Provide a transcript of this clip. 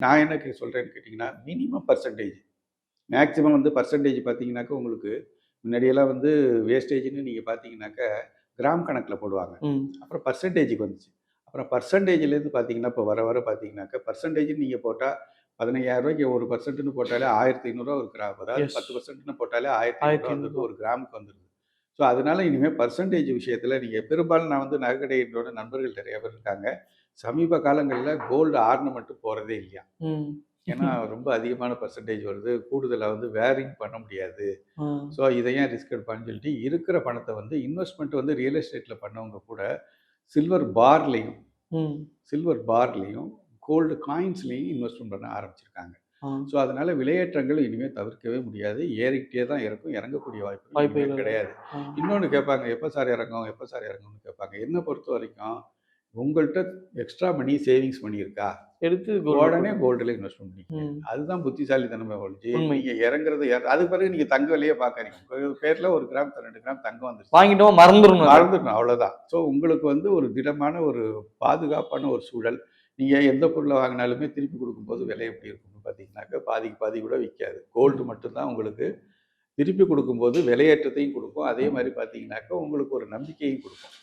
நான் என்ன சொல்கிறேன்னு கேட்டிங்கன்னா, மினிமம் பர்சன்டேஜ். மேக்ஸிமம் வந்து பர்சன்டேஜ் பார்த்தீங்கன்னாக்கா, உங்களுக்கு முன்னாடியெல்லாம் வந்து வேஸ்டேஜ்ன்னு நீங்க பார்த்தீங்கன்னாக்கா, கிராம் கணக்குல போடுவாங்க. அப்புறம் பர்சன்டேஜுக்கு வந்துச்சு. அப்புறம் பர்சன்டேஜ்லேருந்து பார்த்தீங்கன்னா, இப்போ வர வர பார்த்தீங்கன்னாக்கா, பர்சன்டேஜ்ன்னு நீங்க போட்டா ரூ. 15,000க்கு 1% போட்டாலே ரூ. 1,500 ஒரு கிராம். அதாவது எஸ். 10%ன்னு போட்டாலே ரூ. 1,500 1500. ஒரு கிராமுக்கு வந்துருது. ஸோ அதனால இனிமே பர்சன்டேஜ் விஷயத்துல நீங்க பெரும்பாலும் நான் வந்து நகைக்கடைகளோட நண்பர்கள் நிறைய பேர் இருக்காங்க. சமீப காலங்கள்ல கோல்டு ஆர்னமெண்ட் போறதே இல்லையா. ஏன்னா ரொம்ப அதிகமான பர்சன்டேஜ் வருது. கூடுதலா வந்து வேரிங் பண்ண முடியாது. ஸோ இதை ஏன் ரிஸ்க் எடுப்பான்னு சொல்லிட்டு இருக்கிற பணத்தை வந்து இன்வெஸ்ட்மெண்ட் வந்து ரியல் எஸ்டேட்ல பண்ணவங்க கூட சில்வர் பார்லையும் சில்வர் பார்லையும் கோல்டு காயின்ஸ்லையும் இன்வெஸ்ட்மெண்ட் பண்ண ஆரம்பிச்சிருக்காங்க. ஸோ அதனால விலையேற்றங்கள் இனிமேல் தவிர்க்கவே முடியாது. ஏறிக்கிட்டே தான் இருக்கும். இறங்கக்கூடிய வாய்ப்பு கிடையாது. இன்னொன்று கேட்பாங்க, எப்போ சார் இறங்கும், எப்போ சார் இறங்கும்னு கேட்பாங்க. என்னை பொறுத்த வரைக்கும் உங்கள்கிட்ட எக்ஸ்ட்ரா மணி சேவிங்ஸ் பண்ணி இருக்கா, எடுத்து உடனே கோல்டுல இன்வெஸ்ட் பண்ணிக்கங்க. அதுதான் புத்திசாலித்தனமே ஒழிஞ்சு நீங்க இறங்குறது அதுக்கு பிறகு நீங்க தங்க விலையே பார்க்காதீங்க. உங்க பேர்ல 1 கிராம் 2 கிராம் தங்கம் வந்துருச்சு, வாங்கிட்டோம் மறந்துடணும் அவ்வளவுதான். ஸோ உங்களுக்கு வந்து ஒரு திடமான ஒரு பாதுகாப்பான ஒரு சூழல். நீங்க எந்த பொருளை வாங்கினாலுமே திருப்பி கொடுக்கும்போது விலை எப்படி இருக்கும்னு பார்த்தீங்கன்னாக்கா, பாதிக்கு பாதி கூட விற்காது. கோல்டு மட்டும்தான் உங்களுக்கு திருப்பி கொடுக்கும்போது விலையேற்றத்தையும் கொடுக்கும். அதே மாதிரி பார்த்தீங்கன்னாக்கா உங்களுக்கு ஒரு நம்பிக்கையும் கொடுக்கும்.